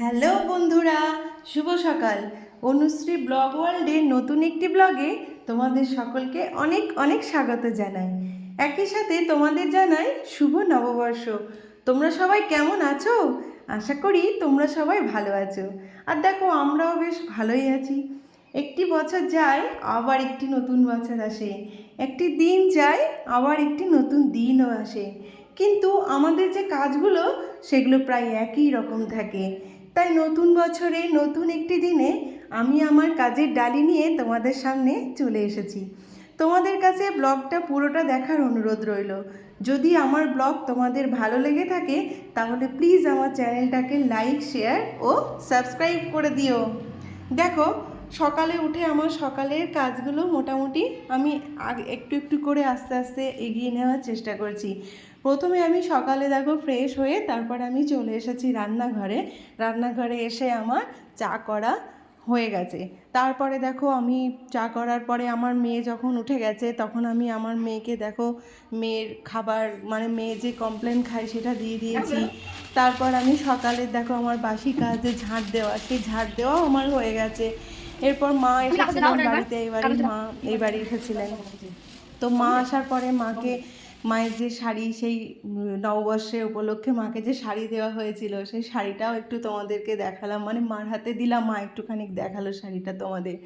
Hello বন্ধুরা, শুভ সকাল। Anushree blog ওয়ার্ল্ডের নতুন একটি ব্লগে তোমাদের সকলকে অনেক অনেক স্বাগত জানাই। একই সাথে তোমাদের জানাই শুভ নববর্ষ। তোমরা সবাই কেমন আছো? আশা করি তোমরা সবাই ভালো আছো। আর দেখো, আমরাও বেশ ভালোই আছি। একটি বছর যায়, আবার একটি নতুন বছর আসে। একটি দিন যায়, আবার একটি নতুন দিনও আসে। কিন্তু আমাদের যে কাজগুলো, সেগুলো প্রায় একই রকম থাকে। তাই নতুন বছরে নতুন একটি দিনে আমি আমার কাজের ডালি নিয়ে তোমাদের সামনে চলে এসেছি। তোমাদের কাছে ব্লগটা পুরোটা দেখার অনুরোধ রইল। যদি আমার ব্লগ তোমাদের ভালো লেগে থাকে, তাহলে প্লিজ আমার চ্যানেলটাকে লাইক, শেয়ার ও সাবস্ক্রাইব করে দিও। দেখো, সকালে উঠে আমার সকালের কাজগুলো মোটামুটি আমি একটু একটু করে আস্তে আস্তে এগিয়ে নেওয়ার চেষ্টা করছি। প্রথমে আমি সকালে দেখো ফ্রেশ হয়ে তারপর আমি চলে এসেছি রান্নাঘরে এসে আমার চা করা হয়ে গেছে। তারপরে দেখো, আমি চা করার পরে আমার মেয়ে যখন উঠে গেছে, তখন আমি আমার মেয়েকে দেখো মেয়ের খাবার মানে মেয়ে যে কমপ্লেন খায় সেটা দিয়ে দিয়েছি। তারপর আমি সকালে দেখো আমার বাসি কাজ যে ঝাঁট দেওয়া, সেই ঝাঁট দেওয়াও আমার হয়ে গেছে। এরপর মা এসেছিলেন বাড়িতে, এই বাড়ি এসেছিলেন। তো মা আসার পরে মায়ের যে শাড়ি, সেই নববর্ষের উপলক্ষে মাকে যে শাড়ি দেওয়া হয়েছিল, সেই শাড়িটাও একটু তোমাদেরকে দেখালাম, মানে মার হাতে দিলাম, মা একটুখানি দেখালো শাড়িটা তোমাদের।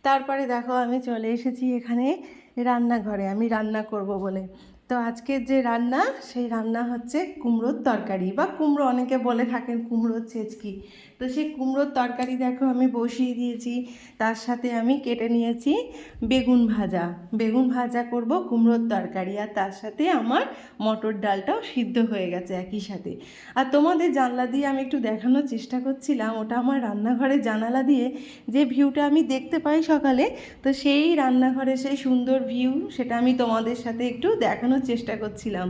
তারপরে দেখো আমি চলে এসেছি এখানে রান্নাঘরে, আমি রান্না করব বলে। তো আজকের যে রান্না, সেই রান্না হচ্ছে কুমড়োর তরকারি, বা কুমড়ো অনেকে বলে থাকেন কুমড়োর ছেচকি। তো সেই কুমড়োর তরকারি দেখো আমি বসিয়ে দিয়েছি। তার সাথে আমি কেটে নিয়েছি বেগুন ভাজা করব, কুমড়োর তরকারি, আর তার সাথে আমার মটর ডালটাও সিদ্ধ হয়ে গেছে একই সাথে। আর তোমাদের জানলা দিয়ে আমি একটু দেখানোর চেষ্টা করছিলাম, ওটা আমার রান্নাঘরের জানালা দিয়ে যে ভিউটা আমি দেখতে পাই সকালে। তো সেই রান্নাঘরে সেই সুন্দর ভিউ, সেটা আমি তোমাদের সাথে একটু দেখানোর চেষ্টা করছিলাম।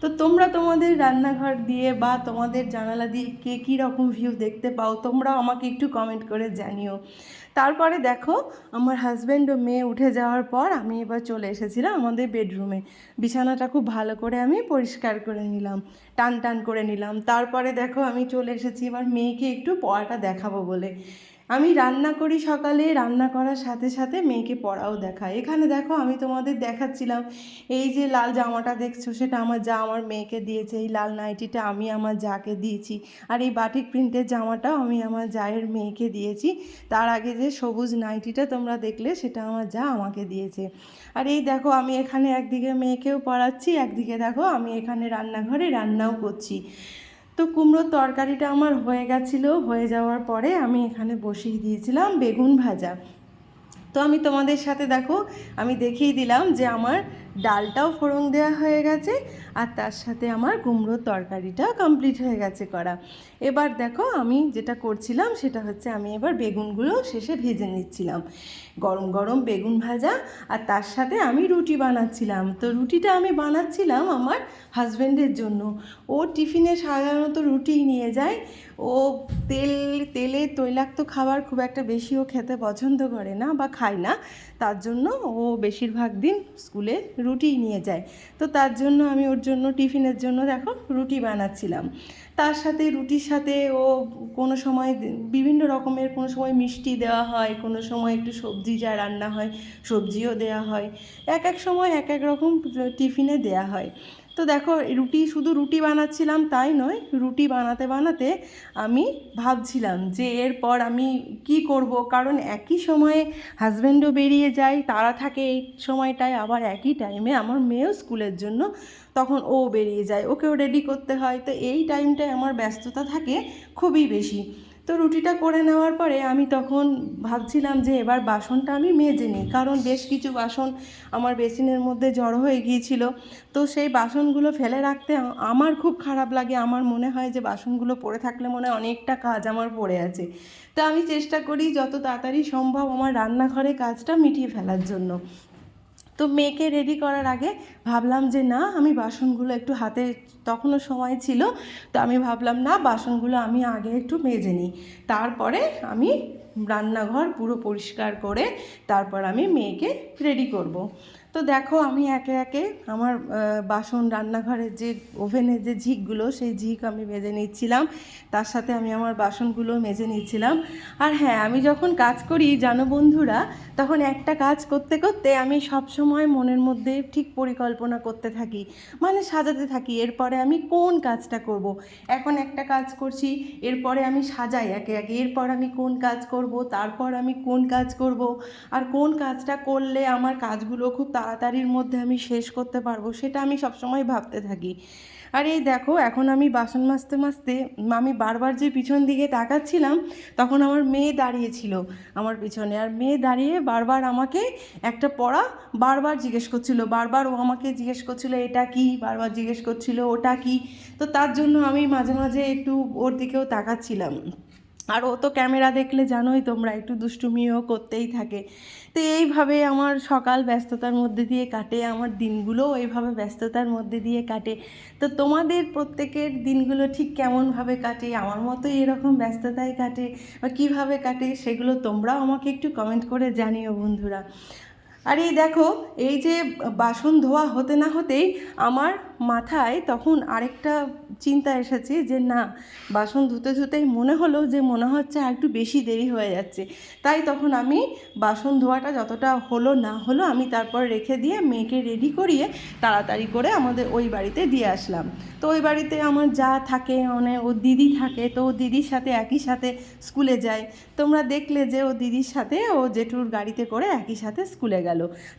তো তোমরা তোমাদের রান্নাঘর দিয়ে বা তোমাদের জানালা দিয়ে কে কী রকম ভিউ দেখতে পাও, তোমরাও আমাকে একটু কমেন্ট করে জানিও। তারপরে দেখো, আমার হাজব্যান্ড ও মেয়ে উঠে যাওয়ার পর আমি এবার চলে এসেছিলাম আমাদের বেডরুমে। বিছানাটা খুব ভালো করে আমি পরিষ্কার করে নিলাম, টান টান করে নিলাম। তারপরে দেখো আমি চলে এসেছি এবার মেয়েকে একটু পড়াটা দেখাবো বলে। আমি রান্না করি সকালে, রান্না করার সাথে সাথে মেয়েকে পড়াও দেখাই। এখানে দেখো আমি তোমাদের দেখাচ্ছিলাম, এই যে লাল জামাটা দেখছো, সেটা আমার যা আমার মেয়েকে দিয়েছে। এই লাল নাইটিটা আমি আমার যাকে দিয়েছি। আর এই বাটিক প্রিন্টের জামাটাও আমি আমার জায়ের মেয়েকে দিয়েছি। তার আগে যে সবুজ নাইটিটা তোমরা দেখলে, সেটা আমার যা আমাকে দিয়েছে। আর এই দেখো, আমি এখানে একদিকে মেয়েকেও পড়াচ্ছি, একদিকে দেখো আমি এখানে রান্নাঘরে রান্নাও করছি। তো কুমড়োর তরকারিটা আমার হয়ে গেছিলো, হয়ে যাওয়ার পরে আমি এখানে বসিয়ে দিয়েছিলাম বেগুন ভাজা। তো আমি তোমাদের সাথে দেখো আমি দেখিয়ে দিলাম যে আমার ডালটাও ফোড়ন দেওয়া হয়ে গেছে, আর তার সাথে আমার কুমড়োর তরকারিটাও কমপ্লিট হয়ে গেছে করা। এবার দেখো আমি যেটা করছিলাম সেটা হচ্ছে, আমি এবার বেগুনগুলো শেষে ভেজে নিচ্ছিলাম, গরম গরম বেগুন ভাজা। আর তার সাথে আমি রুটি বানাচ্ছিলাম। তো রুটিটা আমি বানাচ্ছিলাম আমার হাজব্যান্ডের জন্য। ও টিফিনে সাধারণত রুটিই নিয়ে যায়। ও তেলে তৈলাক্ত খাবার খুব একটা বেশিও খেতে পছন্দ করে না বা খায় না। তার জন্য ও বেশিরভাগ দিন স্কুলে রুটিই নিয়ে যায়। তো তার জন্য আমি ওর জন্য টিফিনের জন্য দেখো রুটি বানাচ্ছিলাম। তার সাথে রুটির সাথে ও কোনো সময় বিভিন্ন রকমের, কোনো সময় মিষ্টি দেওয়া হয়, কোনো সময় একটু সবজি যা রান্না হয় সবজিও দেওয়া হয়। এক এক সময় এক এক রকম টিফিনে দেওয়া হয়। তো দেখো, শুধু রুটি বানাচ্ছিলাম তাই নয়, রুটি বানাতে বানাতে আমি ভাবছিলাম যে এরপর আমি কি করব, কারণ একই সময়ে হাজব্যান্ডও বেরিয়ে যায়, তারা থাকে এই সময়টায়, আবার একই টাইমে আমার মেয়েও স্কুলের জন্য তখন ও বেরিয়ে যায়, ওকেও রেডি করতে হয়। তো এই টাইমটায় আমার ব্যস্ততা থাকে খুবই বেশি। তো রুটিটা করে নেওয়ার পরে আমি তখন ভাবছিলাম যে এবার বাসনটা আমি মেজে নিই, কারণ বেশ কিছু বাসন আমার বেসিনের মধ্যে জড়ো হয়ে গিয়েছিল। তো সেই বাসনগুলো ফেলে রাখতে আমার খুব খারাপ লাগে। আমার মনে হয় যে বাসনগুলো পড়ে থাকলে মনে হয় অনেকটা কাজ আমার পড়ে আছে। তো আমি চেষ্টা করি যত তাড়াতাড়ি সম্ভব আমার রান্নাঘরে কাজটা মিটিয়ে ফেলার জন্য। তো মেয়েকে রেডি করার আগে ভাবলাম যে না, আমি বাসনগুলো একটু হাতে, তখনও সময় ছিল, তো আমি ভাবলাম না, বাসনগুলো আমি আগে একটু মেজে নিই, তারপরে আমি রান্নাঘর পুরো পরিষ্কার করে তারপর আমি মেয়েকে রেডি করব। তো দেখো আমি একে একে আমার বাসন, রান্নাঘরের যে ওভেনের যে ঝিকগুলো, সেই ঝিক আমি মেজে নিচ্ছিলাম, তার সাথে আমি আমার বাসনগুলো মেজে নিচ্ছিলাম। আর হ্যাঁ, আমি যখন কাজ করি জানো বন্ধুরা, তখন একটা কাজ করতে করতে আমি সব সময় মনের মধ্যে ঠিক পরিকল্পনা করতে থাকি, মানে সাজাতে থাকি এরপরে আমি কোন কাজটা করব। এখন একটা কাজ করছি, এরপরে আমি সাজাই একে একে, এরপর আমি কোন কাজ করব, তারপর আমি কোন কাজ করব, আর কোন কাজটা করলে আমার কাজগুলো খুব তাড়াতাড়ির মধ্যে আমি শেষ করতে পারবো, সেটা আমি সবসময় ভাবতে থাকি। আর এই দেখো এখন আমি বাসন মাজতে মাজতে আমি বারবার যে পিছন দিকে তাকাচ্ছিলাম, তখন আমার মেয়ে দাঁড়িয়েছিল আমার পিছনে, আর মেয়ে দাঁড়িয়ে বারবার আমাকে একটা পড়া বারবার জিজ্ঞেস করছিল, বারবার ও আমাকে জিজ্ঞেস করছিল এটা কি, বারবার জিজ্ঞেস করছিল ওটা কি। তো তার জন্য আমি মাঝে মাঝে একটু ওর দিকেও তাকাচ্ছিলাম। আর ও তো ক্যামেরা দেখলে জানোই তোমরা, একটু দুষ্টুমিও করতেই থাকে। তো এইভাবে আমার সকাল ব্যস্ততার মধ্যে দিয়ে কাটে, আমার দিনগুলোও এইভাবে ব্যস্ততার মধ্যে দিয়ে কাটে। তো তোমাদের প্রত্যেকের দিনগুলো ঠিক কেমনভাবে কাটে, আমার মতোই এরকম ব্যস্ততায় কাটে বা কীভাবে কাটে, সেগুলো তোমরাও আমাকে একটু কমেন্ট করে জানিও বন্ধুরা। আর এই দেখো, এই যে বাসন ধোয়া হতে না হতেই আমার মাথায় তখন আরেকটা চিন্তা এসেছে যে না, বাসন ধুতে ধুতেই মনে হলো যে মনে হচ্ছে আর একটু বেশি দেরি হয়ে যাচ্ছে। তাই তখন আমি বাসন ধোয়াটা যতটা হলো না হলো আমি তারপর রেখে দিয়ে মেয়েকে রেডি করিয়ে তাড়াতাড়ি করে আমাদের ওই বাড়িতে দিয়ে আসলাম। তো ওই বাড়িতে আমার যা থাকে, মানে ও দিদি থাকে, তো ও দিদির সাথে একই সাথে স্কুলে যায়। তোমরা দেখলে যে ও দিদির সাথে ও জেঠুর গাড়িতে করে একই সাথে স্কুলে গেল।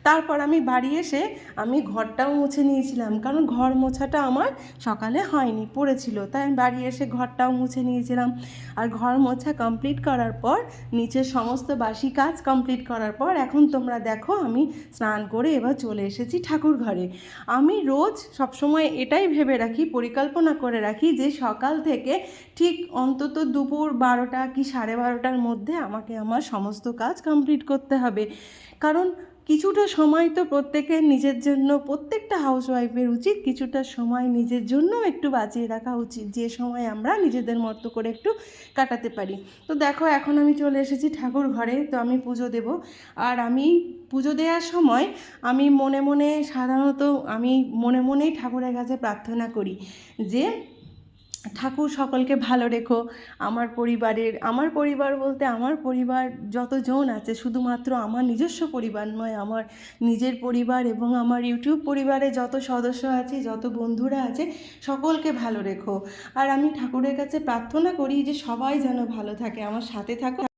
তারপর আমি বাড়ি এসে আমি ঘরটাও মুছে নিয়েছিলাম, কারণ ঘর মোছাটা আমার সকালে হয়নি, পড়েছিল, তাই আমি বাড়ি এসে ঘরটাও মুছে নিয়েছিলাম। আর ঘর মোছা কমপ্লিট করার পর, নিচের সমস্ত বাসি কাজ কমপ্লিট করার পর, এখন তোমরা দেখো আমি স্নান করে এবার চলে এসেছি ঠাকুর ঘরে। আমি রোজ সবসময় এটাই ভেবে রাখি, পরিকল্পনা করে রাখি যে সকাল থেকে ঠিক অন্তত দুপুর 12টা কি 12:30টার মধ্যে আমাকে আমার সমস্ত কাজ কমপ্লিট করতে হবে। কারণ কিছুটা সময় তো প্রত্যেকের নিজের জন্য, প্রত্যেকটা হাউসওয়াইফের উচিত কিছুটা সময় নিজের জন্য একটু বাঁচিয়ে রাখা উচিত, যে সময় আমরা নিজেদের মতো করে একটু কাটাতে পারি। তো দেখো এখন আমি চলে এসেছি ঠাকুর ঘরে, তো আমি পুজো দেব। আর আমি পুজো দেওয়ার সময় আমি মনে মনে সাধারণত আমি মনে মনেই ঠাকুরের কাছে প্রার্থনা করি যে ঠাকুর সকলকে ভালো রেখো। আমার পরিবার বলতে আমার পরিবার যতজন আছে, শুধুমাত্র আমার নিজস্ব পরিবার নয়, আমার নিজের পরিবার এবং আমার ইউটিউব পরিবারে যত সদস্য আছে, যত বন্ধুরা আছে, সকলকে ভালো রেখো। আর আমি ঠাকুরের কাছে প্রার্থনা করি যে সবাই যেন ভালো থাকে, আমার সাথে থাকো।